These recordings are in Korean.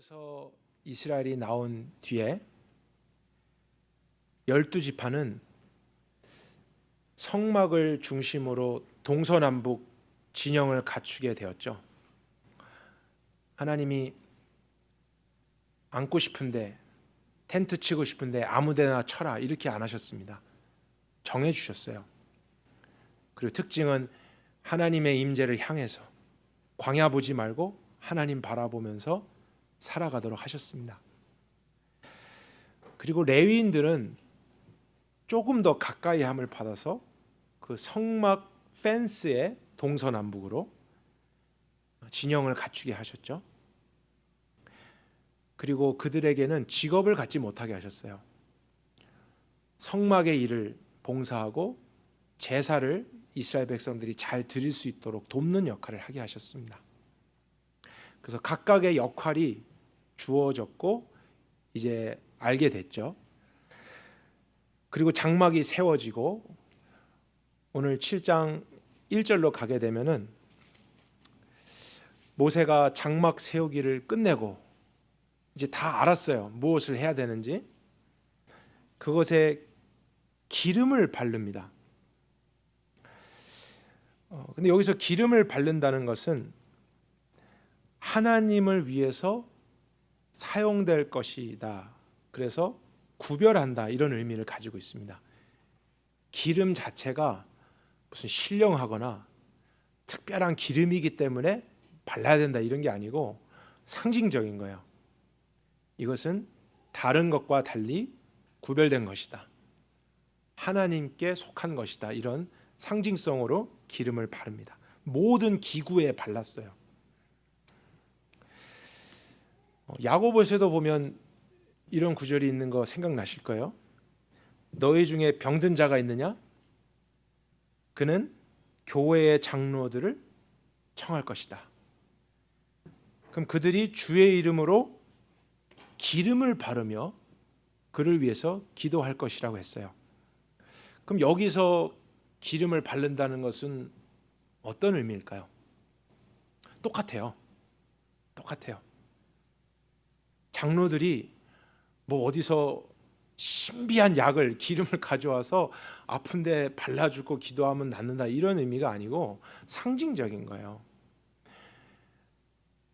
애굽에서 이스라엘이 나온 뒤에 12지파는 성막을 중심으로 동서남북 진영을 갖추게 되었죠. 하나님이 앉고 싶은데, 텐트 치고 싶은데 아무데나 쳐라 이렇게 안 하셨습니다. 정해 주셨어요. 그리고 특징은 하나님의 임재를 향해서 광야 보지 말고 하나님 바라보면서 살아가도록 하셨습니다. 그리고 레위인들은 조금 더 가까이 함을 받아서 그 성막 펜스의 동서남북으로 진영을 갖추게 하셨죠. 그리고 그들에게는 직업을 갖지 못하게 하셨어요. 성막의 일을 봉사하고 제사를 이스라엘 백성들이 잘 드릴 수 있도록 돕는 역할을 하게 하셨습니다. 그래서 각각의 역할이 주어졌고 이제 알게 됐죠. 그리고 장막이 세워지고 오늘 7장 1절로 가게 되면은 모세가 장막 세우기를 끝내고 이제 다 알았어요. 무엇을 해야 되는지. 그것에 기름을 바릅니다. 근데 여기서 기름을 바른다는 것은 하나님을 위해서 사용될 것이다. 그래서 구별한다 이런 의미를 가지고 있습니다. 기름 자체가 무슨 신령하거나 특별한 기름이기 때문에 발라야 된다 이런 게 아니고 상징적인 거예요. 이것은 다른 것과 달리 구별된 것이다. 하나님께 속한 것이다. 이런 상징성으로 기름을 바릅니다. 모든 기구에 발랐어요. 야고보서에도 보면 이런 구절이 있는 거 생각나실 거예요. 너희 중에 병든 자가 있느냐? 그는 교회의 장로들을 청할 것이다. 그럼 그들이 주의 이름으로 기름을 바르며 그를 위해서 기도할 것이라고 했어요. 그럼 여기서 기름을 바른다는 것은 어떤 의미일까요? 똑같아요. 장로들이 뭐 어디서 신비한 약을 기름을 가져와서 아픈데 발라주고 기도하면 낫는다 이런 의미가 아니고 상징적인 거예요.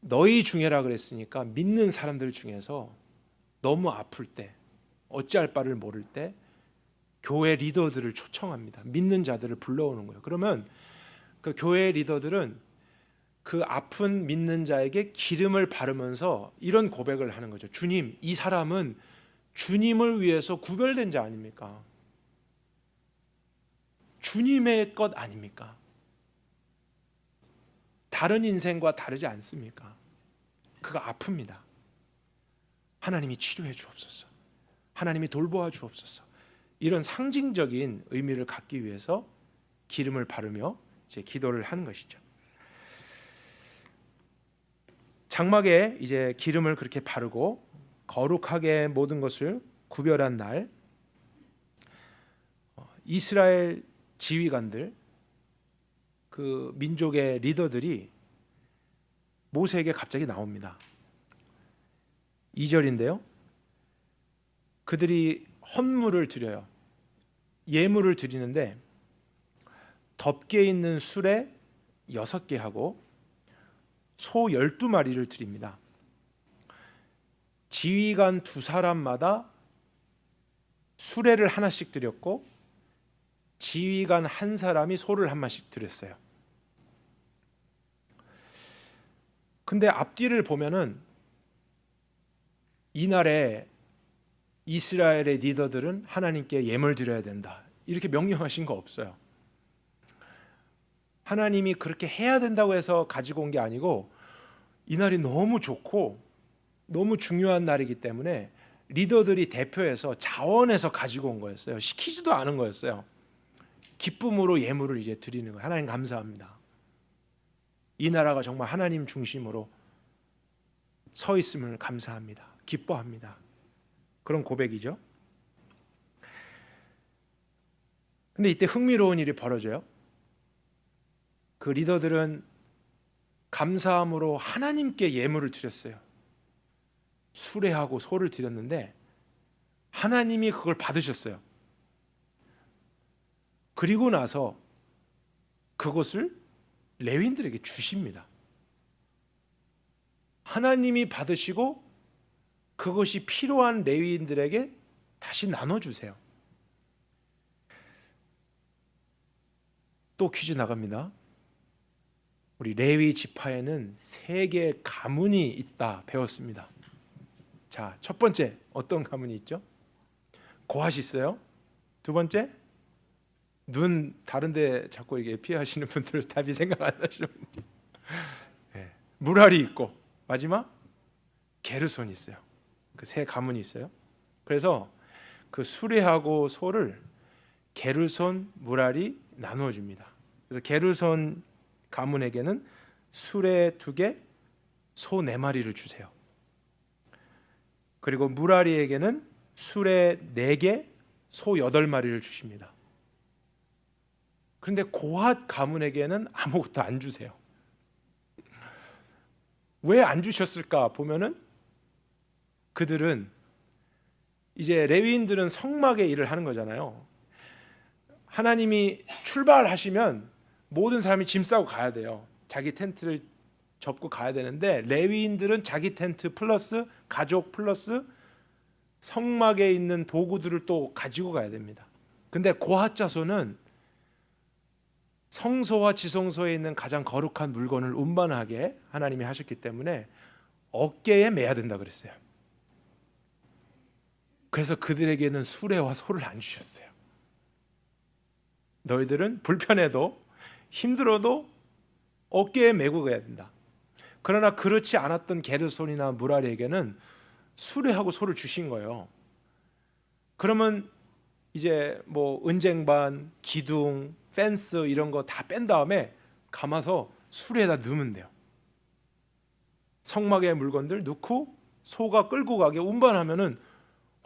너희 중에라 그랬으니까 믿는 사람들 중에서 너무 아플 때 어찌할 바를 모를 때 교회 리더들을 초청합니다. 믿는 자들을 불러오는 거예요. 그러면 그 교회 리더들은 그 아픈 믿는 자에게 기름을 바르면서 이런 고백을 하는 거죠. 주님, 이 사람은 주님을 위해서 구별된 자 아닙니까? 주님의 것 아닙니까? 다른 인생과 다르지 않습니까? 그가 아픕니다. 하나님이 치료해 주옵소서. 하나님이 돌보아 주옵소서. 이런 상징적인 의미를 갖기 위해서 기름을 바르며 이제 기도를 하는 것이죠. 장막에 이제 기름을 그렇게 바르고 거룩하게 모든 것을 구별한 날, 이스라엘 지휘관들, 그 민족의 리더들이 모세에게 갑자기 나옵니다. 2절인데요. 그들이 헌물을 드려요. 예물을 드리는데 덮개 있는 수레 6개 하고 소 12마리를 드립니다. 지휘관 2사람마다 수레를 하나씩 드렸고 지휘관 1사람이 소를 한 마리씩 드렸어요. 근데 앞뒤를 보면은 이날에 이스라엘의 리더들은 하나님께 예물 드려야 된다 이렇게 명령하신 거 없어요. 하나님이 그렇게 해야 된다고 해서 가지고 온 게 아니고 이날이 너무 좋고 너무 중요한 날이기 때문에 리더들이 대표해서 자원해서 가지고 온 거였어요. 시키지도 않은 거였어요. 기쁨으로 예물을 이제 드리는 거예요. 하나님 감사합니다. 이 나라가 정말 하나님 중심으로 서 있음을 감사합니다. 기뻐합니다. 그런 고백이죠. 근데 이때 흥미로운 일이 벌어져요. 그 리더들은 감사함으로 하나님께 예물을 드렸어요. 수레하고 소를 드렸는데 하나님이 그걸 받으셨어요. 그리고 나서 그것을 레위인들에게 주십니다. 하나님이 받으시고 그것이 필요한 레위인들에게 다시 나눠주세요. 또 퀴즈 나갑니다. 우리 레위 지파에는 3개의 가문이 있다 배웠습니다. 자, 첫 번째 어떤 가문이 있죠? 고핫이 있어요. 두 번째, 눈 다른 데 자꾸 이게 피하시는 분들 답이 생각 안 나시는 분들. 네. 무랄이 있고, 마지막 게르손이 있어요. 그 3 가문이 있어요. 그래서 그 수레하고 소를 게르손, 무랄이 나누어 줍니다. 그래서 게르손 가문에게는 수레 2개, 소 4마리를 주세요. 그리고 무라리에게는 수레 4개, 소 8마리를 주십니다. 그런데 고핫 가문에게는 아무것도 안 주세요. 왜 안 주셨을까 보면은 그들은 이제 레위인들은 성막의 일을 하는 거잖아요. 하나님이 출발하시면 모든 사람이 짐 싸고 가야 돼요. 자기 텐트를 접고 가야 되는데 레위인들은 자기 텐트 플러스 가족 플러스 성막에 있는 도구들을 또 가지고 가야 됩니다. 근데 고핫 자손은 성소와 지성소에 있는 가장 거룩한 물건을 운반하게 하나님이 하셨기 때문에 어깨에 매야 된다 그랬어요. 그래서 그들에게는 수레와 소를 안 주셨어요. 너희들은 불편해도 힘들어도 어깨에 메고 가야 된다. 그러나 그렇지 않았던 게르손이나 무라리에게는 수레하고 소를 주신 거예요. 그러면 이제 뭐 은쟁반, 기둥, 펜스 이런 거 다 뺀 다음에 감아서 수레에다 넣으면 돼요. 성막의 물건들 넣고 소가 끌고 가게 운반하면은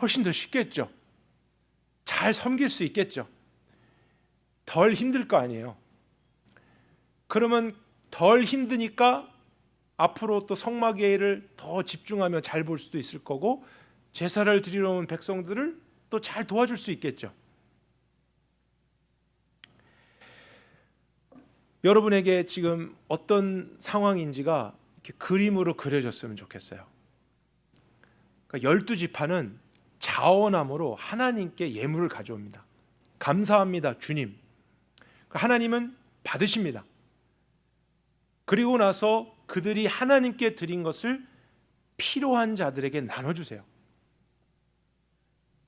훨씬 더 쉽겠죠. 잘 섬길 수 있겠죠. 덜 힘들 거 아니에요. 그러면 덜 힘드니까 앞으로 또 성막의 일을 더 집중하며 잘 볼 수도 있을 거고 제사를 드리러 온 백성들을 또 잘 도와줄 수 있겠죠. 여러분에게 지금 어떤 상황인지가 이렇게 그림으로 그려졌으면 좋겠어요. 그러니까 12지파는 자원함으로 하나님께 예물을 가져옵니다. 감사합니다, 주님. 하나님은 받으십니다. 그리고 나서 그들이 하나님께 드린 것을 필요한 자들에게 나눠주세요.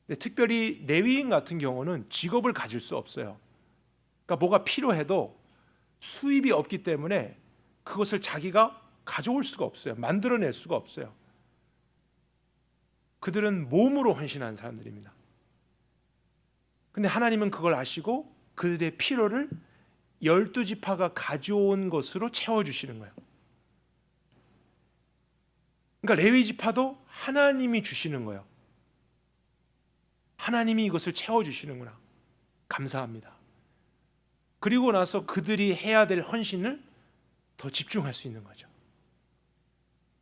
근데 특별히 레위인 같은 경우는 직업을 가질 수 없어요. 그러니까 뭐가 필요해도 수입이 없기 때문에 그것을 자기가 가져올 수가 없어요. 만들어낼 수가 없어요. 그들은 몸으로 헌신한 사람들입니다. 근데 하나님은 그걸 아시고 그들의 필요를 12지파가 가져온 것으로 채워주시는 거예요. 그러니까 레위지파도 하나님이 주시는 거예요. 하나님이 이것을 채워주시는구나. 감사합니다. 그리고 나서 그들이 해야 될 헌신을 더 집중할 수 있는 거죠.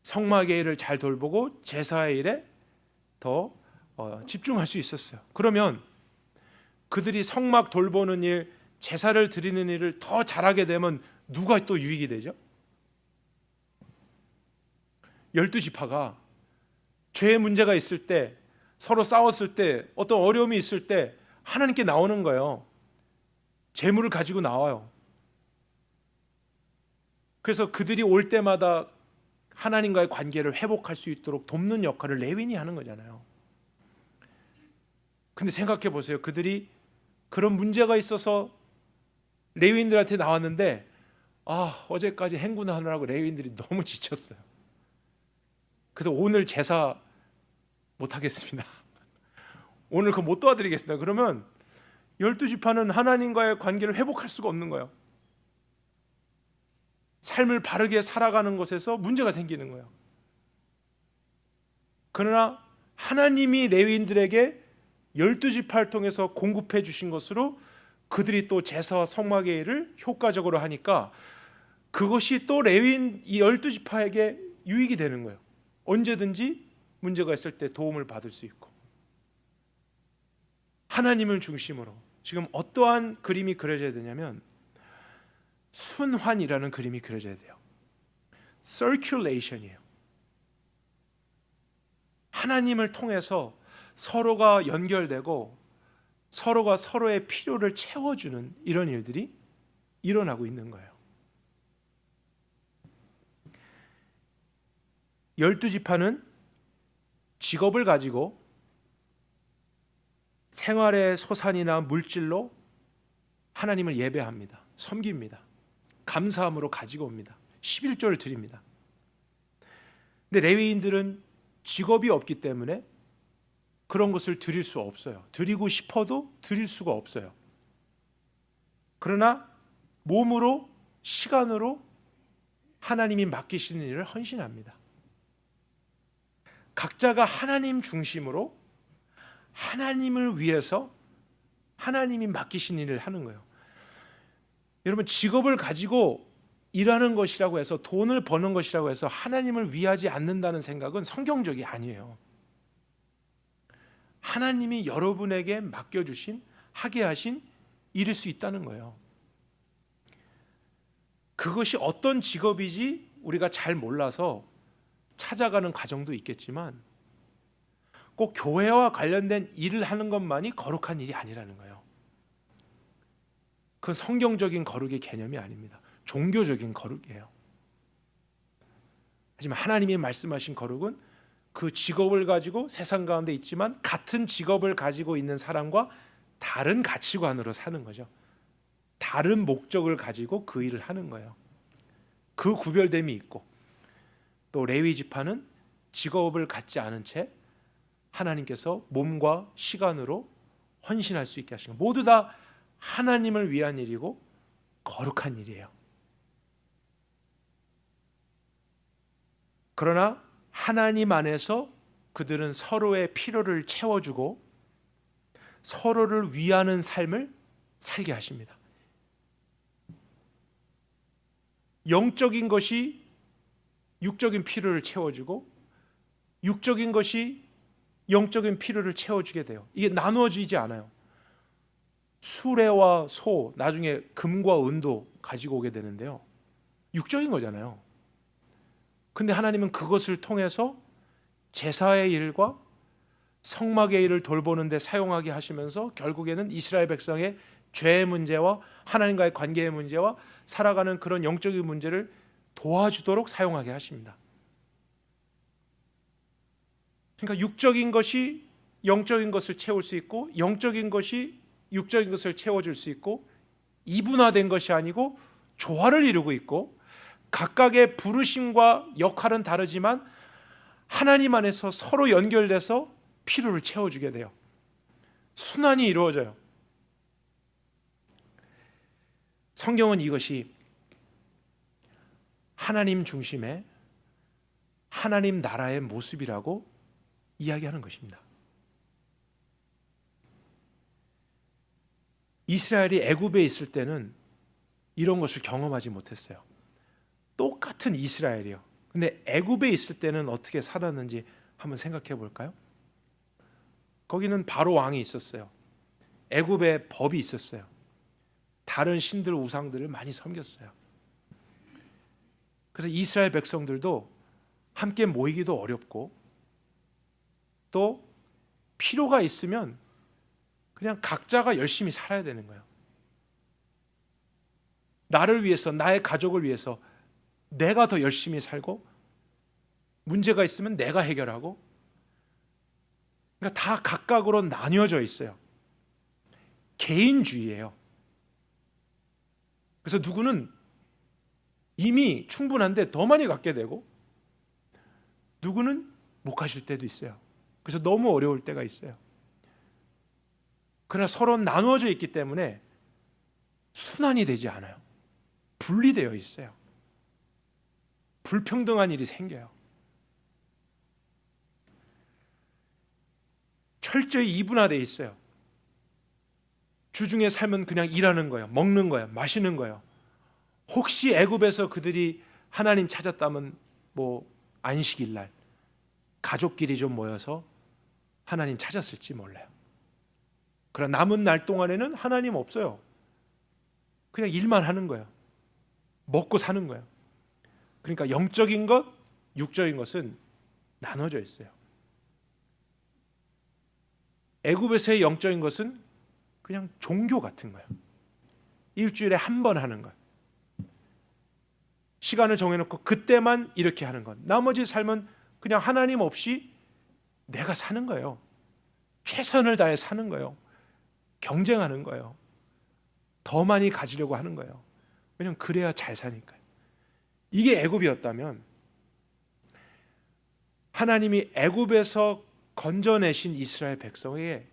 성막의 일을 잘 돌보고 제사의 일에 더 집중할 수 있었어요. 그러면 그들이 성막 돌보는 일, 제사를 드리는 일을 더 잘하게 되면 누가 또 유익이 되죠? 12지파가 죄의 문제가 있을 때, 서로 싸웠을 때, 어떤 어려움이 있을 때 하나님께 나오는 거예요. 재물을 가지고 나와요. 그래서 그들이 올 때마다 하나님과의 관계를 회복할 수 있도록 돕는 역할을 레위인이 하는 거잖아요. 근데 생각해 보세요. 그들이 그런 문제가 있어서 레위인들한테 나왔는데 어제까지 행군하느라고 레위인들이 너무 지쳤어요. 그래서 오늘 제사 못하겠습니다. 오늘 그거 못 도와드리겠습니다. 그러면 12지파는 하나님과의 관계를 회복할 수가 없는 거예요. 삶을 바르게 살아가는 것에서 문제가 생기는 거예요. 그러나 하나님이 레위인들에게 12지파를 통해서 공급해 주신 것으로 그들이 또 제사와 성막의 일을 효과적으로 하니까 그것이 또 레위인 이 12지파에게 유익이 되는 거예요. 언제든지 문제가 있을 때 도움을 받을 수 있고, 하나님을 중심으로 지금 어떠한 그림이 그려져야 되냐면 순환이라는 그림이 그려져야 돼요. circulation이에요. 하나님을 통해서 서로가 연결되고 서로가 서로의 필요를 채워주는 이런 일들이 일어나고 있는 거예요. 12지파는 직업을 가지고 생활의 소산이나 물질로 하나님을 예배합니다. 섬깁니다. 감사함으로 가지고 옵니다. 11조를 드립니다. 근데 레위인들은 직업이 없기 때문에 그런 것을 드릴 수 없어요. 드리고 싶어도 드릴 수가 없어요. 그러나 몸으로, 시간으로 하나님이 맡기시는 일을 헌신합니다. 각자가 하나님 중심으로 하나님을 위해서 하나님이 맡기신 일을 하는 거예요. 여러분, 직업을 가지고 일하는 것이라고 해서, 돈을 버는 것이라고 해서 하나님을 위하지 않는다는 생각은 성경적이 아니에요. 하나님이 여러분에게 맡겨주신, 하게 하신 일일 수 있다는 거예요. 그것이 어떤 직업이지 우리가 잘 몰라서 찾아가는 과정도 있겠지만 꼭 교회와 관련된 일을 하는 것만이 거룩한 일이 아니라는 거예요. 그건 성경적인 거룩의 개념이 아닙니다. 종교적인 거룩이에요. 하지만 하나님이 말씀하신 거룩은 그 직업을 가지고 세상 가운데 있지만 같은 직업을 가지고 있는 사람과 다른 가치관으로 사는 거죠. 다른 목적을 가지고 그 일을 하는 거예요. 그 구별됨이 있고, 또 레위 지파는 직업을 갖지 않은 채 하나님께서 몸과 시간으로 헌신할 수 있게 하신 것, 모두 다 하나님을 위한 일이고 거룩한 일이에요. 그러나 하나님 안에서 그들은 서로의 필요를 채워주고 서로를 위하는 삶을 살게 하십니다. 영적인 것이 육적인 필요를 채워주고 육적인 것이 영적인 필요를 채워주게 돼요. 이게 나누어지지 않아요. 수레와 소, 나중에 금과 은도 가지고 오게 되는데요, 육적인 거잖아요. 근데 하나님은 그것을 통해서 제사의 일과 성막의 일을 돌보는 데 사용하게 하시면서 결국에는 이스라엘 백성의 죄의 문제와 하나님과의 관계의 문제와 살아가는 그런 영적인 문제를 도와주도록 사용하게 하십니다. 그러니까 육적인 것이 영적인 것을 채울 수 있고 영적인 것이 육적인 것을 채워줄 수 있고, 이분화된 것이 아니고 조화를 이루고 있고, 각각의 부르심과 역할은 다르지만 하나님 안에서 서로 연결돼서 필요를 채워주게 돼요. 순환이 이루어져요. 성경은 이것이 하나님 중심의 하나님 나라의 모습이라고 이야기하는 것입니다. 이스라엘이 애굽에 있을 때는 이런 것을 경험하지 못했어요. 똑같은 이스라엘이요. 근데 애굽에 있을 때는 어떻게 살았는지 한번 생각해 볼까요? 거기는 바로 왕이 있었어요. 애굽에 법이 있었어요. 다른 신들, 우상들을 많이 섬겼어요. 그래서 이스라엘 백성들도 함께 모이기도 어렵고, 또 필요가 있으면 그냥 각자가 열심히 살아야 되는 거예요. 나를 위해서, 나의 가족을 위해서 내가 더 열심히 살고, 문제가 있으면 내가 해결하고, 그러니까 다 각각으로 나뉘어져 있어요. 개인주의예요. 그래서 누구는 이미 충분한데 더 많이 갖게 되고, 누구는 못 가실 때도 있어요. 그래서 너무 어려울 때가 있어요. 그러나 서로 나누어져 있기 때문에 순환이 되지 않아요. 분리되어 있어요. 불평등한 일이 생겨요. 철저히 이분화되어 있어요. 주중의 삶은 그냥 일하는 거예요. 먹는 거예요. 마시는 거예요. 혹시 애굽에서 그들이 하나님 찾았다면 뭐 안식일 날, 가족끼리 좀 모여서 하나님 찾았을지 몰라요. 그러나 남은 날 동안에는 하나님 없어요. 그냥 일만 하는 거예요. 먹고 사는 거예요. 그러니까 영적인 것, 육적인 것은 나눠져 있어요. 애굽에서의 영적인 것은 그냥 종교 같은 거예요. 일주일에 한 번 하는 것. 시간을 정해놓고 그때만 이렇게 하는 것. 나머지 삶은 그냥 하나님 없이 내가 사는 거예요. 최선을 다해 사는 거예요. 경쟁하는 거예요. 더 많이 가지려고 하는 거예요. 왜냐하면 그래야 잘 사니까요. 이게 애굽이었다면 하나님이 애굽에서 건져내신 이스라엘 백성에게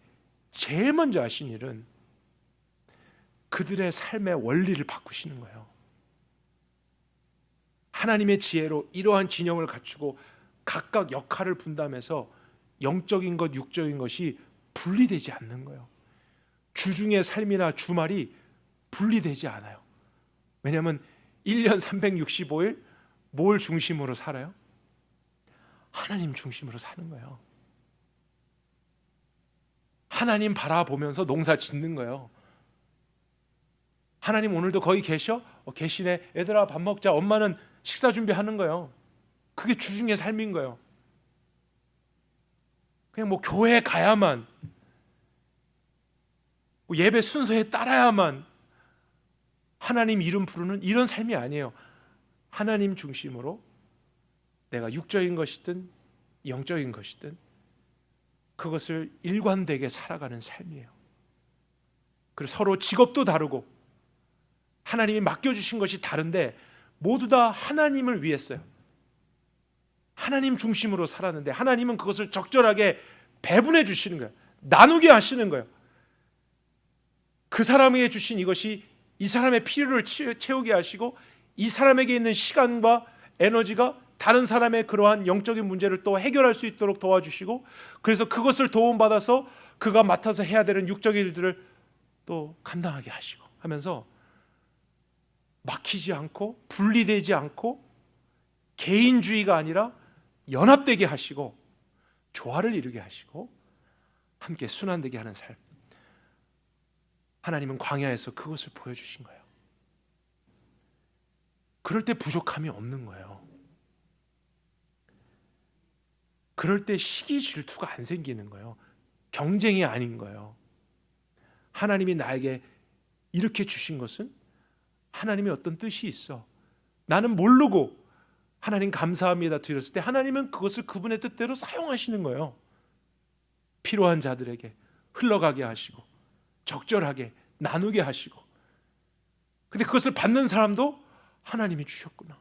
제일 먼저 하신 일은 그들의 삶의 원리를 바꾸시는 거예요. 하나님의 지혜로 이러한 진영을 갖추고 각각 역할을 분담해서 영적인 것, 육적인 것이 분리되지 않는 거예요. 주중의 삶이나 주말이 분리되지 않아요. 왜냐하면 1년 365일 뭘 중심으로 살아요? 하나님 중심으로 사는 거예요. 하나님 바라보면서 농사 짓는 거예요. 하나님 오늘도 거기 계셔? 계시네. 얘들아 밥 먹자. 엄마는 식사 준비하는 거예요. 그게 주중의 삶인 거예요. 그냥 뭐 교회에 가야만, 뭐 예배 순서에 따라야만 하나님 이름 부르는 이런 삶이 아니에요. 하나님 중심으로 내가 육적인 것이든 영적인 것이든 그것을 일관되게 살아가는 삶이에요. 그리고 서로 직업도 다르고 하나님이 맡겨주신 것이 다른데 모두 다 하나님을 위했어요. 하나님 중심으로 살았는데 하나님은 그것을 적절하게 배분해 주시는 거예요. 나누게 하시는 거예요. 그 사람에게 주신 이것이 이 사람의 필요를 채우게 하시고 이 사람에게 있는 시간과 에너지가 다른 사람의 그러한 영적인 문제를 또 해결할 수 있도록 도와주시고, 그래서 그것을 도움받아서 그가 맡아서 해야 되는 육적인 일들을 또 감당하게 하시고 하면서 막히지 않고 분리되지 않고 개인주의가 아니라 연합되게 하시고 조화를 이루게 하시고 함께 순환되게 하는 삶. 하나님은 광야에서 그것을 보여주신 거예요. 그럴 때 부족함이 없는 거예요. 그럴 때 시기 질투가 안 생기는 거예요. 경쟁이 아닌 거예요. 하나님이 나에게 이렇게 주신 것은 하나님의 어떤 뜻이 있어. 나는 모르고 하나님 감사합니다 드렸을 때 하나님은 그것을 그분의 뜻대로 사용하시는 거예요. 필요한 자들에게 흘러가게 하시고 적절하게 나누게 하시고, 근데 그것을 받는 사람도 하나님이 주셨구나.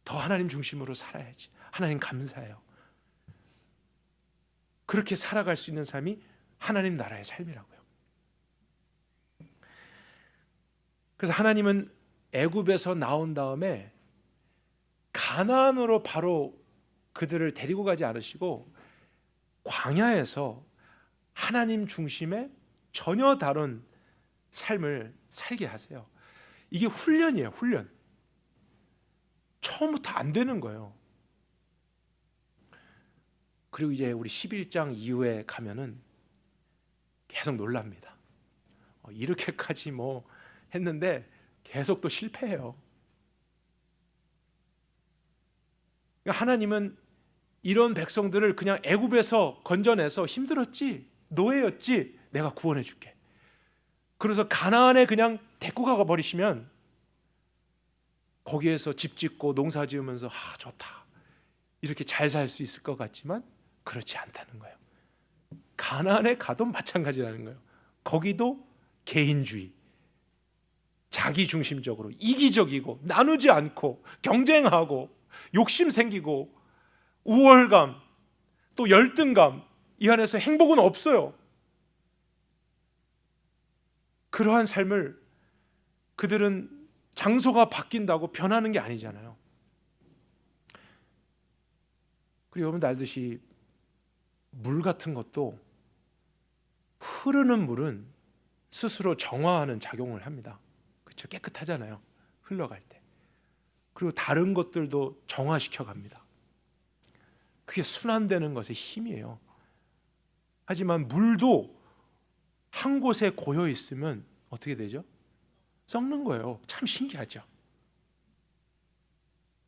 더 하나님 중심으로 살아야지. 하나님 감사해요. 그렇게 살아갈 수 있는 삶이 하나님 나라의 삶이라고요. 그래서 하나님은 애굽에서 나온 다음에 가나안으로 바로 그들을 데리고 가지 않으시고 광야에서 하나님 중심의 전혀 다른 삶을 살게 하세요. 이게 훈련이에요. 훈련. 처음부터 안 되는 거예요. 그리고 이제 우리 11장 이후에 가면은 계속 놀랍니다. 이렇게까지 뭐 했는데 계속 또 실패해요. 그러니까 하나님은 이런 백성들을 그냥 애굽에서 건져내서 힘들었지, 노예였지, 내가 구원해 줄게. 그래서 가나안에 그냥 데리고 가가 버리시면 거기에서 집 짓고 농사 지으면서 좋다, 이렇게 잘 살 수 있을 것 같지만 그렇지 않다는 거예요. 가나안에 가도 마찬가지라는 거예요. 거기도 개인주의, 자기 중심적으로 이기적이고 나누지 않고 경쟁하고 욕심 생기고 우월감, 또 열등감, 이 안에서 행복은 없어요. 그러한 삶을 그들은 장소가 바뀐다고 변하는 게 아니잖아요. 그리고 여러분도 알듯이 물 같은 것도 흐르는 물은 스스로 정화하는 작용을 합니다. 그렇죠? 깨끗하잖아요. 흘러갈 때. 그리고 다른 것들도 정화시켜 갑니다. 그게 순환되는 것의 힘이에요. 하지만 물도 한 곳에 고여 있으면 어떻게 되죠? 썩는 거예요. 참 신기하죠.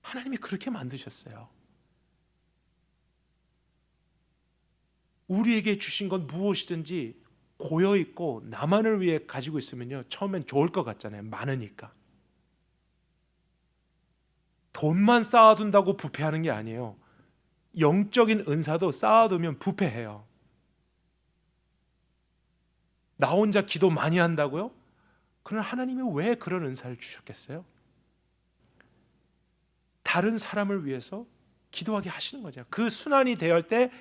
하나님이 그렇게 만드셨어요. 우리에게 주신 건 무엇이든지 고여 있고 나만을 위해 가지고 있으면요, 처음엔 좋을 것 같잖아요. 많으니까. 돈만 쌓아둔다고 부패하는 게 아니에요. 영적인 은사도 쌓아두면 부패해요. 나 혼자 기도 많이 한다고요? 그러나 하나님이 왜 그런 은사를 주셨겠어요? 다른 사람을 위해서 기도하게 하시는 거죠. 그 순환이 되어 때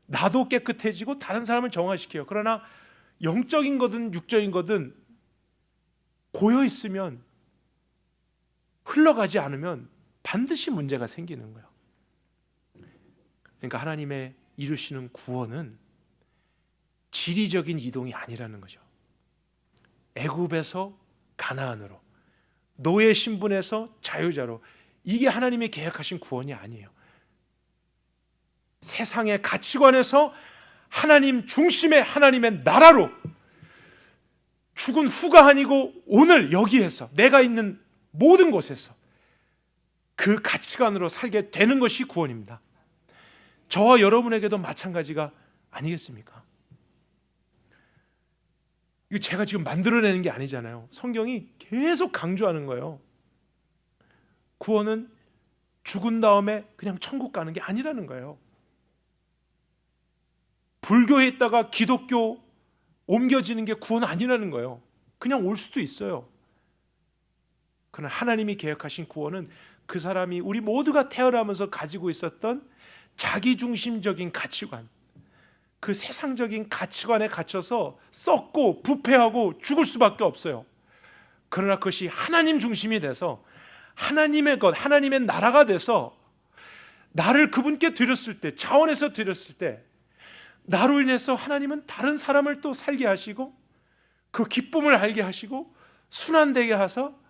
나도 깨끗해지고 다른 사람을 정화시켜요. 그러나 영적인 거든 육적인 거든 고여 있으면, 흘러가지 않으면 반드시 문제가 생기는 거예요. 그러니까 하나님의 이루시는 구원은 지리적인 이동이 아니라는 거죠. 애굽에서 가나안으로, 노예 신분에서 자유자로, 이게 하나님이 계획하신 구원이 아니에요. 세상의 가치관에서 하나님 중심의 하나님의 나라로, 죽은 후가 아니고 오늘 여기에서, 내가 있는 모든 곳에서 그 가치관으로 살게 되는 것이 구원입니다. 저와 여러분에게도 마찬가지가 아니겠습니까? 이거 제가 지금 만들어내는 게 아니잖아요. 성경이 계속 강조하는 거예요. 구원은 죽은 다음에 그냥 천국 가는 게 아니라는 거예요. 불교에 있다가 기독교 옮겨지는 게 구원 아니라는 거예요. 그냥 올 수도 있어요. 그러나 하나님이 계획하신 구원은 그 사람이, 우리 모두가 태어나면서 가지고 있었던 자기중심적인 가치관, 그 세상적인 가치관에 갇혀서 썩고 부패하고 죽을 수밖에 없어요. 그러나 그것이 하나님 중심이 돼서 하나님의 것, 하나님의 나라가 돼서 나를 그분께 드렸을 때, 자원해서 드렸을 때, 나로 인해서 하나님은 다른 사람을 또 살게 하시고 그 기쁨을 알게 하시고 순환되게 하셔서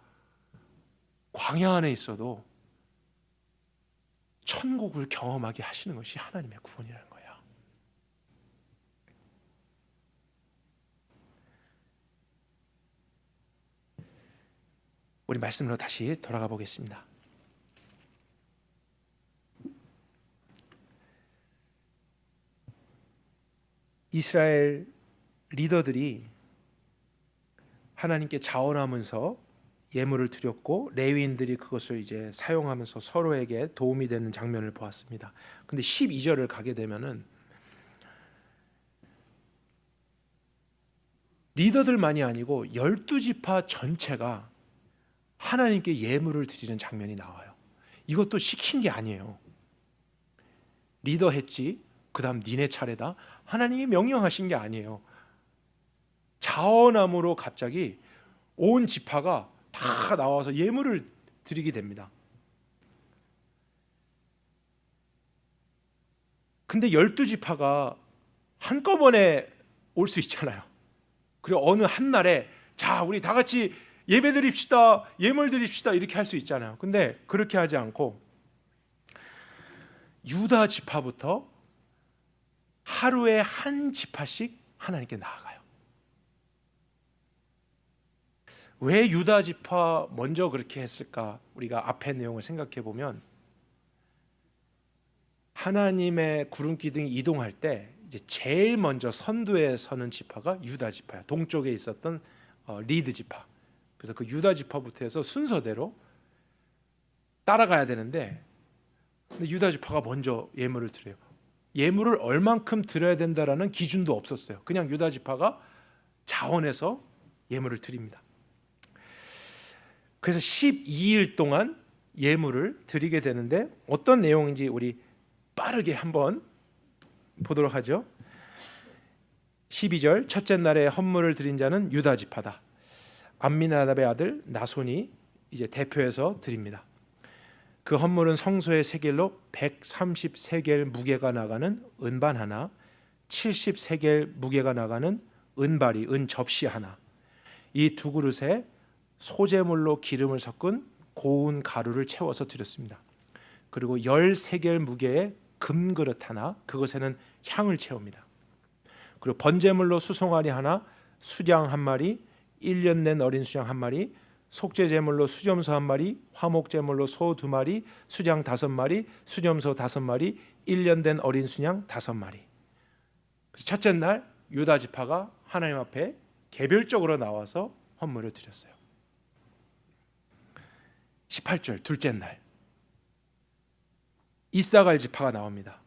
광야 안에 있어도 천국을 경험하게 하시는 것이 하나님의 구원이라는 거예요. 우리 말씀으로 다시 돌아가 보겠습니다. 이스라엘 리더들이 하나님께 자원하면서 예물을 드렸고 레위인들이 그것을 이제 사용하면서 서로에게 도움이 되는 장면을 보았습니다. 근데 12절을 가게 되면은 리더들만이 아니고 12지파 전체가 하나님께 예물을 드리는 장면이 나와요. 이것도 시킨 게 아니에요. 리더 했지, 그 다음 니네 차례다, 하나님이 명령하신 게 아니에요. 자원함으로 갑자기 온 지파가 다 나와서 예물을 드리게 됩니다. 근데 12지파가 한꺼번에 올 수 있잖아요. 그리고 어느 한날에 자, 우리 다 같이 예배 드립시다, 예물 드립시다, 이렇게 할 수 있잖아요. 근데 그렇게 하지 않고 유다 지파부터 하루에 한 지파씩 하나님께 나아가요. 왜 유다 지파 먼저 그렇게 했을까? 우리가 앞의 내용을 생각해 보면 하나님의 구름 기둥이 이동할 때 이제 제일 먼저 선두에 서는 지파가 유다 지파야. 동쪽에 있었던 리드 지파. 그래서 그 유다 지파부터 해서 순서대로 따라가야 되는데, 근데 유다 지파가 먼저 예물을 드려요. 예물을 얼만큼 드려야 된다라는 기준도 없었어요. 그냥 유다 지파가 자원해서 예물을 드립니다. 그래서 12일 동안 예물을 드리게 되는데 어떤 내용인지 우리 빠르게 한번 보도록 하죠. 12절, 첫째 날에 헌물을 드린 자는 유다 지파다. 암미나답의 아들 나손이 이제 대표해서 드립니다. 그 헌물은 성소의 세겔로 130세겔 무게가 나가는 은반 하나, 70세겔 무게가 나가는 은바리, 은접시 하나, 이 두 그릇에 소재물로 기름을 섞은 고운 가루를 채워서 드렸습니다. 그리고 10세겔 무게의 금그릇 하나, 그것에는 향을 채웁니다. 그리고 번제물로 수송아리 하나, 수장 한 마리, 1년 된 어린 수장 한 마리, 속죄제물로 수점소 한 마리, 화목제물로 소 2마리, 수장 5마리, 수점소 5마리, 1년 된 어린 수양 5마리. 첫째 날 유다 지파가 하나님 앞에 개별적으로 나와서 헌물을 드렸어요. 18절 둘째 날 이사갈 지파가 나옵니다.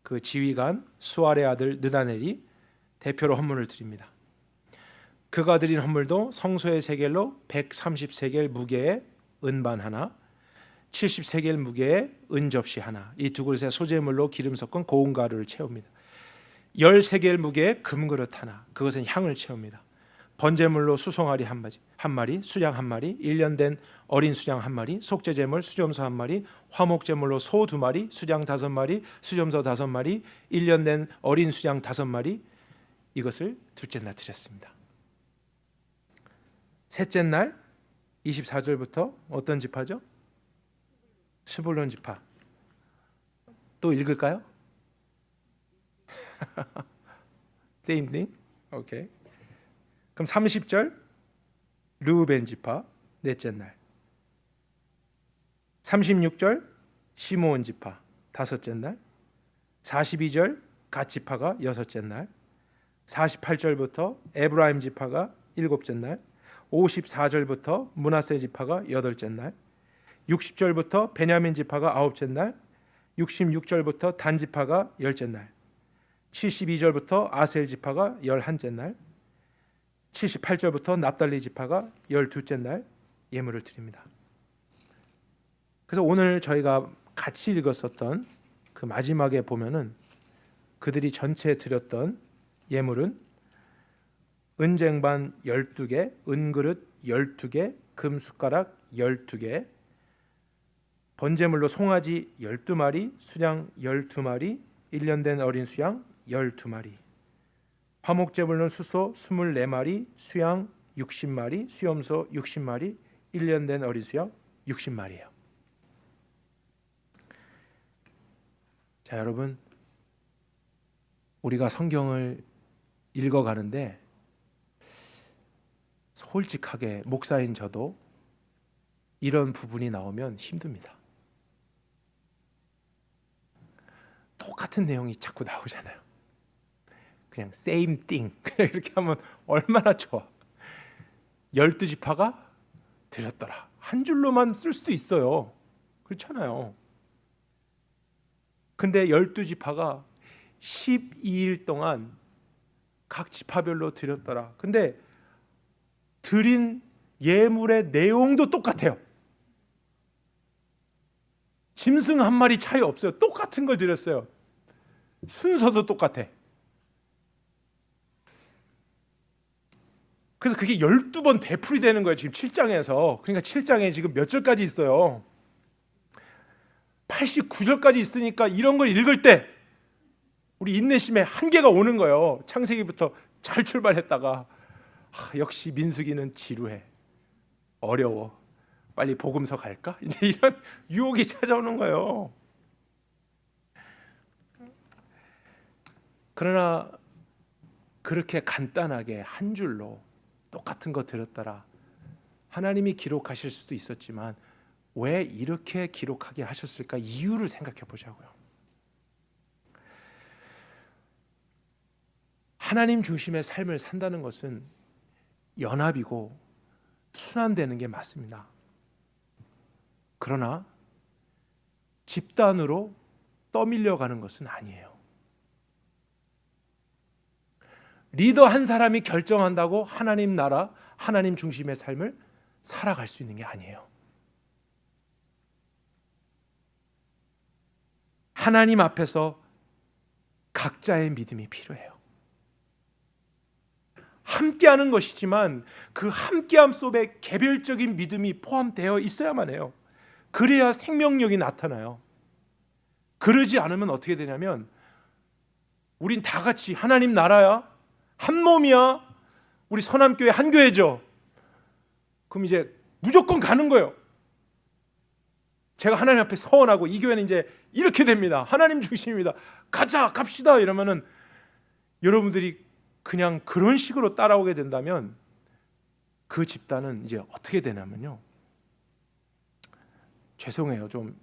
그 지휘관 수알의 아들 느다넬이 대표로 헌물을 드립니다. 그가 드린 헌물도 성소의 세겔로 130세겔 무게의 은반 하나, 70세겔 무게의 은접시 하나, 이 두 그릇에 소재물로 기름 섞은 고운 가루를 채웁니다. 10세겔 무게의 금그릇 하나, 그것은 향을 채웁니다. 번제물로 수송아리 한 마리, 수장 한 마리, 1년 된 어린 수장 한 마리, 속죄제물 수점소 한 마리, 화목제물로 소 2마리, 수장 5마리, 수점소 5마리, 1년 된 어린 수장 5마리, 이것을 둘째 날 드렸습니다. 셋째 날 24절부터 어떤 지파죠? 스불론 지파. 또 읽을까요? Same thing? 오케이. 그럼 30절 르우벤 지파 넷째 날, 36절 시므온 지파 다섯째 날, 42절 갓 지파가 여섯째 날, 48절부터 에브라임 지파가 일곱째 날, 54절부터 므낫세 지파가 여덟째 날, 60절부터 베냐민 지파가 아홉째 날, 66절부터 단 지파가 열째 날, 72절부터 아셀 지파가 열한째 날, 78절부터 납달리 지파가 12째 날 예물을 드립니다. 그래서 오늘 저희가 같이 읽었었던 그 마지막에 보면은 그들이 전체 드렸던 예물은 은쟁반 12개, 은그릇 12개, 금숟가락 12개, 번제물로 송아지 12마리, 수장 12마리, 1년 된 어린 수양 12마리, 화목제물로는 수소 24마리, 수양 60마리, 수염소 60마리, 1년 된 어린 수양 60마리예요. 자, 여러분, 우리가 성경을 읽어가는데 솔직하게 목사인 저도 이런 부분이 나오면 힘듭니다. 똑같은 내용이 자꾸 나오잖아요. 그냥 same thing, 그냥 이렇게 하면 얼마나 좋아. 12지파가 드렸더라. 한 줄로만 쓸 수도 있어요. 그렇잖아요. 근데 12지파가 12일 동안 각 지파별로 드렸더라. 근데 드린 예물의 내용도 똑같아요. 짐승 한 마리 차이 없어요. 똑같은 걸 드렸어요. 순서도 똑같아. 그래서 그게 12번 되풀이 되는 거예요. 지금 7장에서. 그러니까 7장에 지금 몇 절까지 있어요? 89절까지 있으니까 이런 걸 읽을 때 우리 인내심에 한계가 오는 거예요. 창세기부터 잘 출발했다가 역시 민수기는 지루해, 어려워, 빨리 복음서 갈까? 이제 이런 유혹이 찾아오는 거예요. 그러나 그렇게 간단하게 한 줄로 똑같은 거 들었더라, 하나님이 기록하실 수도 있었지만 왜 이렇게 기록하게 하셨을까? 이유를 생각해 보자고요. 하나님 중심의 삶을 산다는 것은 연합이고 순환되는 게 맞습니다. 그러나 집단으로 떠밀려가는 것은 아니에요. 리더 한 사람이 결정한다고 하나님 나라, 하나님 중심의 삶을 살아갈 수 있는 게 아니에요. 하나님 앞에서 각자의 믿음이 필요해요. 함께하는 것이지만 그 함께함 속에 개별적인 믿음이 포함되어 있어야만 해요. 그래야 생명력이 나타나요. 그러지 않으면 어떻게 되냐면 우린 다 같이 하나님 나라야, 한 몸이야, 우리 서남교회 한 교회죠. 그럼 이제 무조건 가는 거예요. 제가 하나님 앞에 서원하고 이 교회는 이제 이렇게 됩니다. 하나님 중심입니다. 가자, 갑시다 이러면은 여러분들이 그냥 그런 식으로 따라오게 된다면 그 집단은 이제 어떻게 되냐면요, 죄송해요, 좀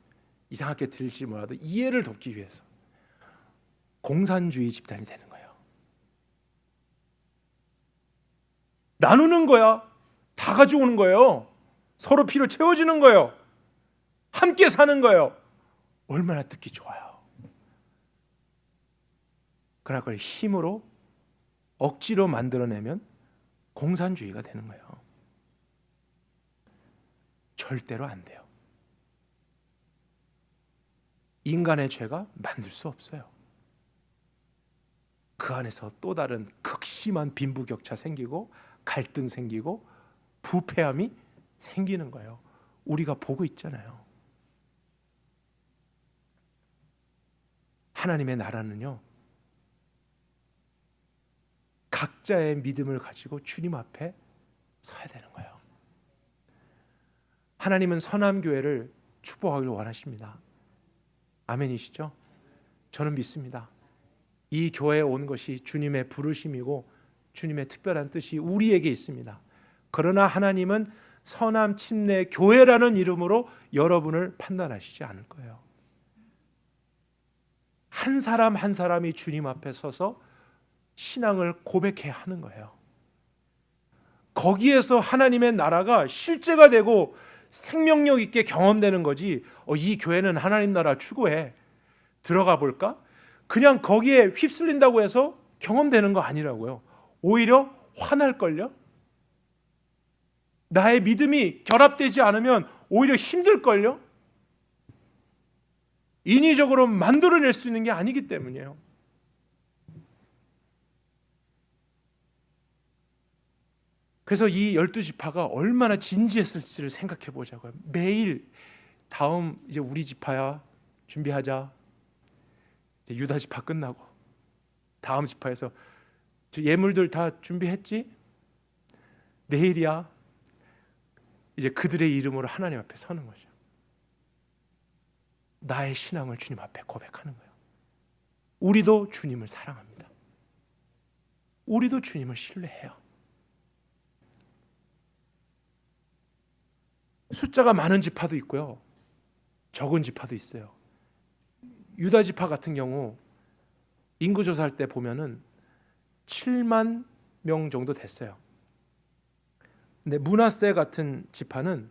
이상하게 들릴지 몰라도 이해를 돕기 위해서 공산주의 집단이 되는 거예요. 나누는 거야. 다 가져오는 거예요. 서로 필요 채워주는 거예요. 함께 사는 거예요. 얼마나 듣기 좋아요. 그러나 그걸 힘으로 억지로 만들어내면 공산주의가 되는 거예요. 절대로 안 돼요. 인간의 죄가 만들 수 없어요. 그 안에서 또 다른 극심한 빈부격차 생기고 갈등 생기고 부패함이 생기는 거예요. 우리가 보고 있잖아요. 하나님의 나라는요, 각자의 믿음을 가지고 주님 앞에 서야 되는 거예요. 하나님은 선함교회를 축복하기를 원하십니다. 아멘이시죠? 저는 믿습니다. 이 교회에 온 것이 주님의 부르심이고 주님의 특별한 뜻이 우리에게 있습니다. 그러나 하나님은 선함 침례 교회라는 이름으로 여러분을 판단하시지 않을 거예요. 한 사람 한 사람이 주님 앞에 서서 신앙을 고백해야 하는 거예요. 거기에서 하나님의 나라가 실제가 되고 생명력 있게 경험되는 거지, 이 교회는 하나님 나라 추구해, 들어가 볼까? 그냥 거기에 휩쓸린다고 해서 경험되는 거 아니라고요. 오히려 화날걸요? 나의 믿음이 결합되지 않으면 오히려 힘들걸요? 인위적으로 만들어낼 수 있는 게 아니기 때문이에요. 그래서 이 12지파가 얼마나 진지했을지를 생각해 보자고요. 매일 다음 이제 우리 지파야, 준비하자. 이제 유다 지파 끝나고 다음 지파에서 예물들 다 준비했지? 내일이야. 이제 그들의 이름으로 하나님 앞에 서는 거죠. 나의 신앙을 주님 앞에 고백하는 거예요. 우리도 주님을 사랑합니다. 우리도 주님을 신뢰해요. 숫자가 많은 지파도 있고요, 적은 지파도 있어요. 유다 지파 같은 경우 인구 조사할 때 보면은 7만 명 정도 됐어요. 근데 므낫세 같은 지파는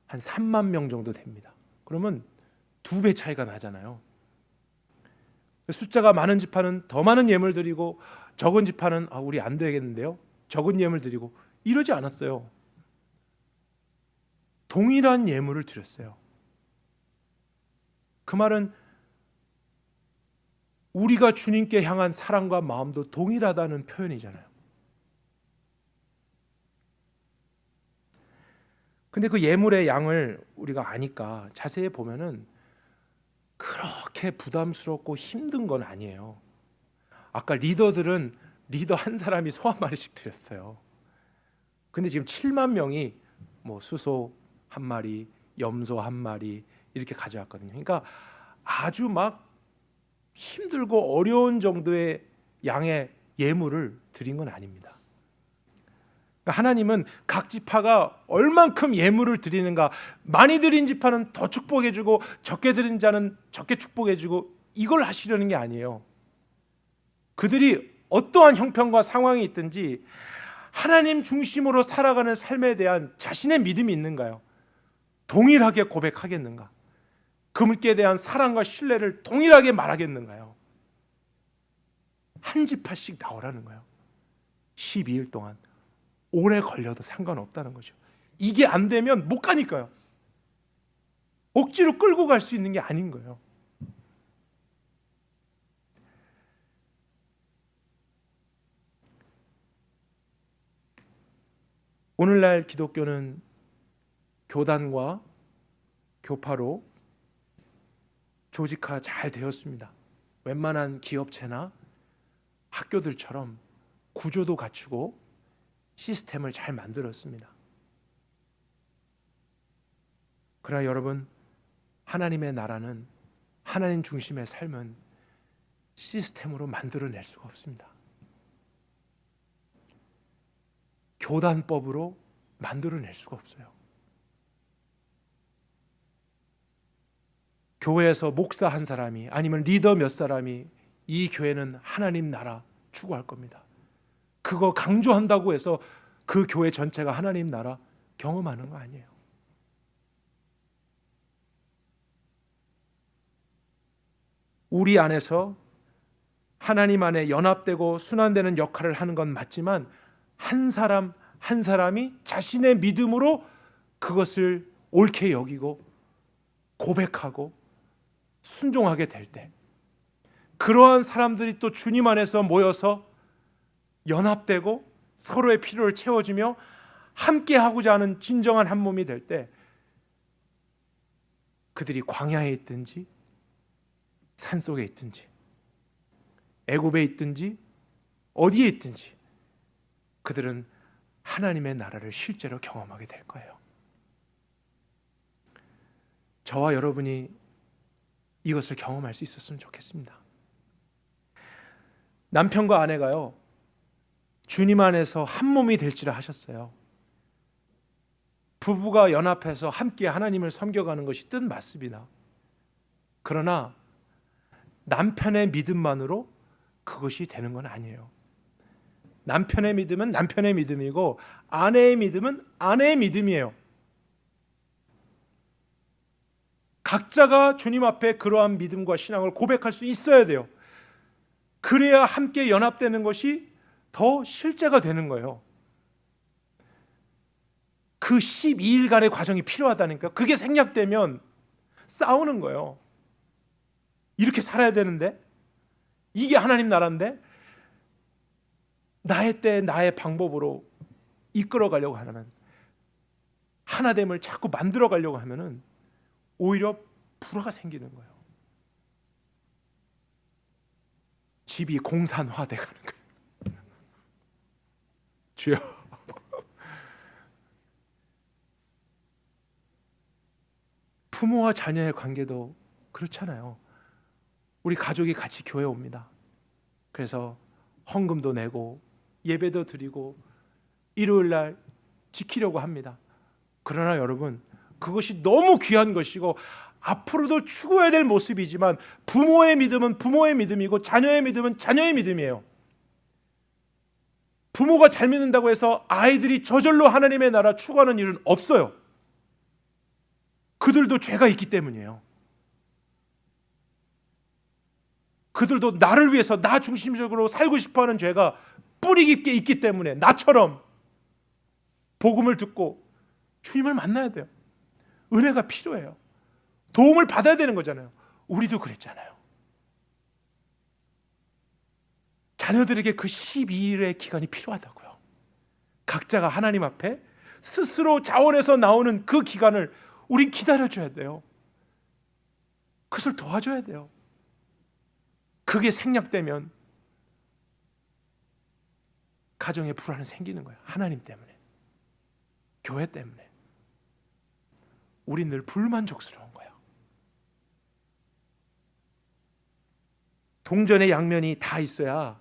한 3만 명 정도 됩니다. 그러면 2배 차이가 나잖아요. 숫자가 많은 지파는 더 많은 예물 드리고, 적은 지파는 우리 안 되겠는데요, 적은 예물 드리고, 이러지 않았어요. 동일한 예물을 드렸어요. 그 말은 우리가 주님께 향한 사랑과 마음도 동일하다는 표현이잖아요. 근데 그 예물의 양을 우리가 아니까 자세히 보면은 그렇게 부담스럽고 힘든 건 아니에요. 아까 리더들은 리더 한 사람이 소 한 마리씩 드렸어요. 근데 지금 7만 명이 뭐 수소 한 마리, 염소 한 마리 이렇게 가져왔거든요. 그러니까 아주 막 힘들고 어려운 정도의 양의 예물을 드린 건 아닙니다. 그러니까 하나님은 각 지파가 얼만큼 예물을 드리는가, 많이 드린 지파는 더 축복해주고 적게 드린 자는 적게 축복해주고, 이걸 하시려는 게 아니에요. 그들이 어떠한 형편과 상황이 있든지 하나님 중심으로 살아가는 삶에 대한 자신의 믿음이 있는가요? 동일하게 고백하겠는가? 그분께 대한 사랑과 신뢰를 동일하게 말하겠는가요? 한 지파씩 나오라는 거예요. 12일 동안 오래 걸려도 상관없다는 거죠. 이게 안 되면 못 가니까요. 억지로 끌고 갈 수 있는 게 아닌 거예요. 오늘날 기독교는 교단과 교파로 조직화 잘 되었습니다. 웬만한 기업체나 학교들처럼 구조도 갖추고 시스템을 잘 만들었습니다. 그러나 여러분, 하나님의 나라는 하나님 중심의 삶은 시스템으로 만들어낼 수가 없습니다. 교단법으로 만들어낼 수가 없어요. 교회에서 목사 한 사람이 아니면 리더 몇 사람이 이 교회는 하나님 나라 추구할 겁니다. 그거 강조한다고 해서 그 교회 전체가 하나님 나라 경험하는 거 아니에요. 우리 안에서 하나님 안에 연합되고 순환되는 역할을 하는 건 맞지만 한 사람 한 사람이 자신의 믿음으로 그것을 옳게 여기고 고백하고 순종하게 될 때, 그러한 사람들이 또 주님 안에서 모여서 연합되고 서로의 필요를 채워주며 함께 하고자 하는 진정한 한 몸이 될 때, 그들이 광야에 있든지 산속에 있든지 애굽에 있든지 어디에 있든지 그들은 하나님의 나라를 실제로 경험하게 될 거예요. 저와 여러분이 이것을 경험할 수 있었으면 좋겠습니다. 남편과 아내가요, 주님 안에서 한 몸이 될지라 하셨어요. 부부가 연합해서 함께 하나님을 섬겨가는 것이 뜻 맞습니다. 그러나 남편의 믿음만으로 그것이 되는 건 아니에요. 남편의 믿음은 남편의 믿음이고 아내의 믿음은 아내의 믿음이에요. 각자가 주님 앞에 그러한 믿음과 신앙을 고백할 수 있어야 돼요. 그래야 함께 연합되는 것이 더 실제가 되는 거예요. 그 12일간의 과정이 필요하다니까. 그게 생략되면 싸우는 거예요. 이렇게 살아야 되는데, 이게 하나님 나라인데, 나의 때 나의 방법으로 이끌어가려고 하면, 하나됨을 자꾸 만들어가려고 하면은 오히려 불화가 생기는 거예요. 집이 공산화돼 가는 거예요. 주여, 부모와 자녀의 관계도 그렇잖아요. 우리 가족이 같이 교회 옵니다. 그래서 헌금도 내고 예배도 드리고 일요일 날 지키려고 합니다. 그러나 여러분, 그것이 너무 귀한 것이고 앞으로도 추구해야 될 모습이지만 부모의 믿음은 부모의 믿음이고 자녀의 믿음은 자녀의 믿음이에요. 부모가 잘 믿는다고 해서 아이들이 저절로 하나님의 나라 추구하는 일은 없어요. 그들도 죄가 있기 때문이에요. 그들도 나를 위해서 나 중심적으로 살고 싶어하는 죄가 뿌리 깊게 있기 때문에 나처럼 복음을 듣고 주님을 만나야 돼요. 은혜가 필요해요. 도움을 받아야 되는 거잖아요. 우리도 그랬잖아요. 자녀들에게 그 12일의 기간이 필요하다고요. 각자가 하나님 앞에 스스로 자원해서 나오는 그 기간을 우린 기다려줘야 돼요. 그것을 도와줘야 돼요. 그게 생략되면 가정에 불안이 생기는 거예요. 하나님 때문에, 교회 때문에. 우린 늘 불만족스러운 거예요. 동전의 양면이 다 있어야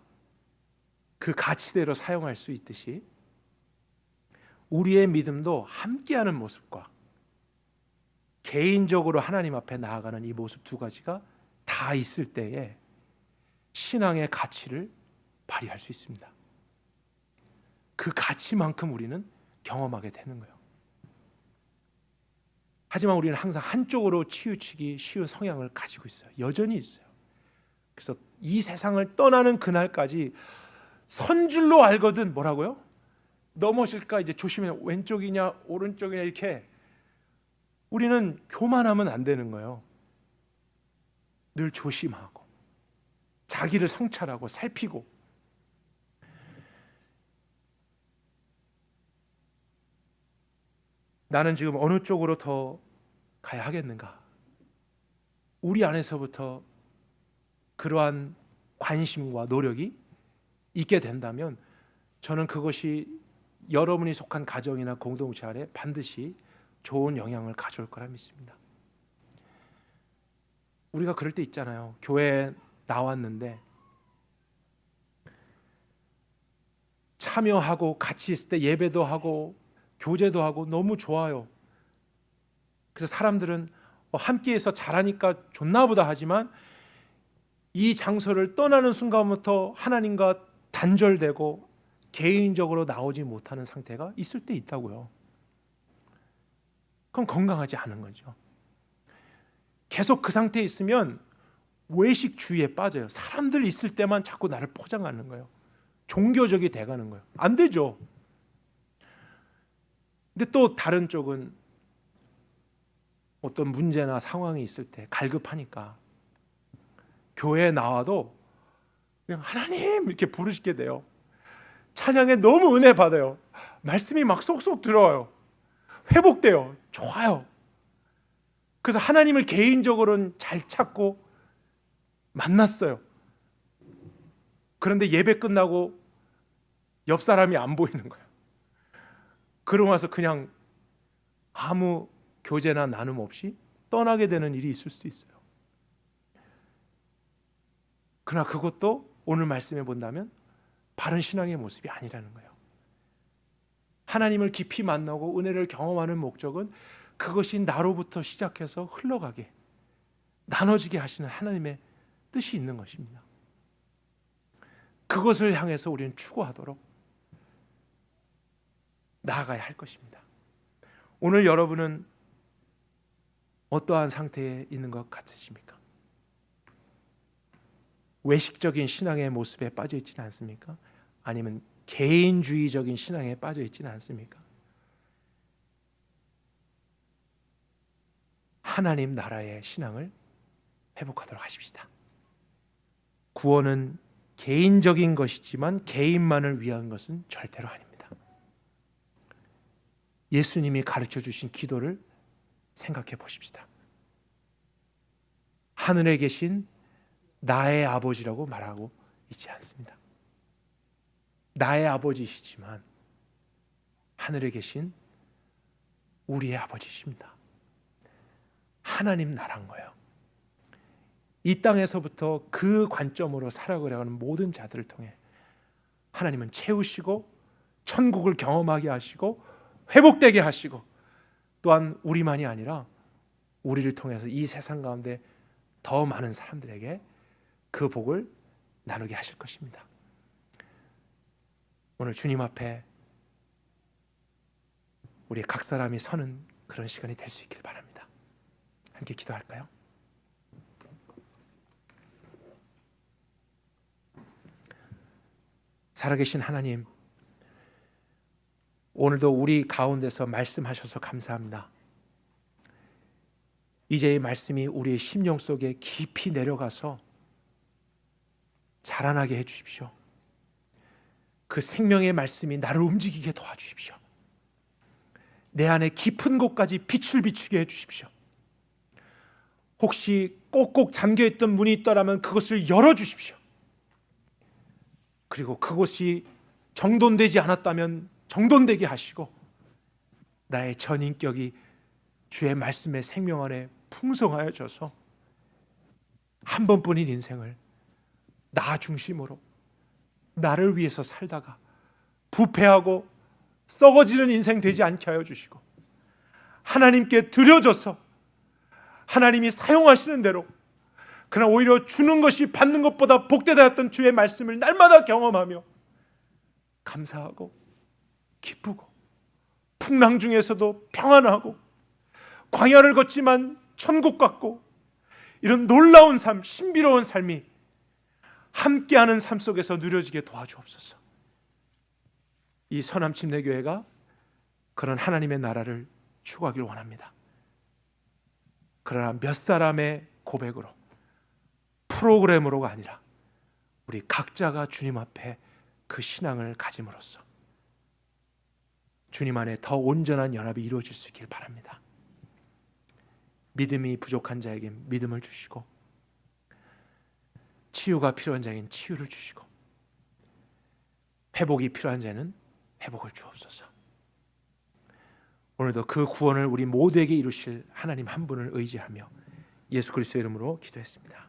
그 가치대로 사용할 수 있듯이 우리의 믿음도 함께하는 모습과 개인적으로 하나님 앞에 나아가는 이 모습 두 가지가 다 있을 때에 신앙의 가치를 발휘할 수 있습니다. 그 가치만큼 우리는 경험하게 되는 거예요. 하지만 우리는 항상 한쪽으로 치우치기 쉬운 성향을 가지고 있어요. 여전히 있어요. 그래서 이 세상을 떠나는 그날까지 선줄로 알거든 뭐라고요? 넘어질까 이제 조심해. 왼쪽이냐 오른쪽이냐 이렇게 우리는 교만하면 안 되는 거예요. 늘 조심하고 자기를 성찰하고 살피고. 나는 지금 어느 쪽으로 더 가야 하겠는가? 우리 안에서부터 그러한 관심과 노력이 있게 된다면 저는 그것이 여러분이 속한 가정이나 공동체 안에 반드시 좋은 영향을 가져올 거라 믿습니다. 우리가 그럴 때 있잖아요. 교회에 나왔는데 참여하고 같이 있을 때 예배도 하고 교제도 하고 너무 좋아요. 그래서 사람들은 함께해서 잘하니까 좋나 보다 하지만 이 장소를 떠나는 순간부터 하나님과 단절되고 개인적으로 나오지 못하는 상태가 있을 때 있다고요. 그럼 건강하지 않은 거죠. 계속 그 상태에 있으면 외식주의에 빠져요. 사람들 있을 때만 자꾸 나를 포장하는 거예요. 종교적이 돼가는 거예요. 안 되죠. 근데 또 다른 쪽은 어떤 문제나 상황이 있을 때 갈급하니까 교회에 나와도 그냥 하나님 이렇게 부르시게 돼요. 찬양에 너무 은혜 받아요. 말씀이 막 쏙쏙 들어와요. 회복돼요. 좋아요. 그래서 하나님을 개인적으로는 잘 찾고 만났어요. 그런데 예배 끝나고 옆 사람이 안 보이는 거예요. 그러고 나서 그냥 아무 교제나 나눔 없이 떠나게 되는 일이 있을 수도 있어요. 그러나 그것도 오늘 말씀에 본다면 바른 신앙의 모습이 아니라는 거예요. 하나님을 깊이 만나고 은혜를 경험하는 목적은 그것이 나로부터 시작해서 흘러가게, 나눠지게 하시는 하나님의 뜻이 있는 것입니다. 그것을 향해서 우리는 추구하도록 나아가야 할 것입니다. 오늘 여러분은 어떠한 상태에 있는 것 같으십니까? 외식적인 신앙의 모습에 빠져 있지는 않습니까? 아니면 개인주의적인 신앙에 빠져 있지는 않습니까? 하나님 나라의 신앙을 회복하도록 하십시다. 구원은 개인적인 것이지만 개인만을 위한 것은 절대로 아닙니다. 예수님이 가르쳐 주신 기도를 생각해 보십시다. 하늘에 계신 나의 아버지라고 말하고 있지 않습니다. 나의 아버지시지만 하늘에 계신 우리의 아버지십니다. 하나님 나라인 거예요. 이 땅에서부터 그 관점으로 살아가려는 모든 자들을 통해 하나님은 채우시고 천국을 경험하게 하시고 회복되게 하시고 또한 우리만이 아니라 우리를 통해서 이 세상 가운데 더 많은 사람들에게 그 복을 나누게 하실 것입니다. 오늘 주님 앞에 우리 각 사람이 서는 그런 시간이 될 수 있길 바랍니다. 함께 기도할까요? 살아계신 하나님, 오늘도 우리 가운데서 말씀하셔서 감사합니다. 이제 이 말씀이 우리의 심령 속에 깊이 내려가서 자라나게 해주십시오. 그 생명의 말씀이 나를 움직이게 도와주십시오. 내 안에 깊은 곳까지 빛을 비추게 해주십시오. 혹시 꼭꼭 잠겨있던 문이 있더라면 그것을 열어주십시오. 그리고 그곳이 정돈되지 않았다면 정돈되게 하시고 나의 전인격이 주의 말씀의 생명 안에 풍성하여져서 한 번뿐인 인생을 나 중심으로 나를 위해서 살다가 부패하고 썩어지는 인생 되지 않게 하여 주시고 하나님께 드려져서 하나님이 사용하시는 대로 그러나 오히려 주는 것이 받는 것보다 복되다였던 주의 말씀을 날마다 경험하며 감사하고 기쁘고 풍랑 중에서도 평안하고 광야를 걷지만 천국 같고 이런 놀라운 삶, 신비로운 삶이 함께하는 삶 속에서 누려지게 도와주옵소서. 이 서남침례교회가 그런 하나님의 나라를 추구하길 원합니다. 그러나 몇 사람의 고백으로 프로그램으로가 아니라 우리 각자가 주님 앞에 그 신앙을 가짐으로써 주님 안에 더 온전한 연합이 이루어질 수 있길 바랍니다. 믿음이 부족한 자에게 믿음을 주시고 치유가 필요한 자에게는 치유를 주시고 회복이 필요한 자는 회복을 주옵소서. 오늘도 그 구원을 우리 모두에게 이루실 하나님 한 분을 의지하며 예수 그리스도의 이름으로 기도했습니다.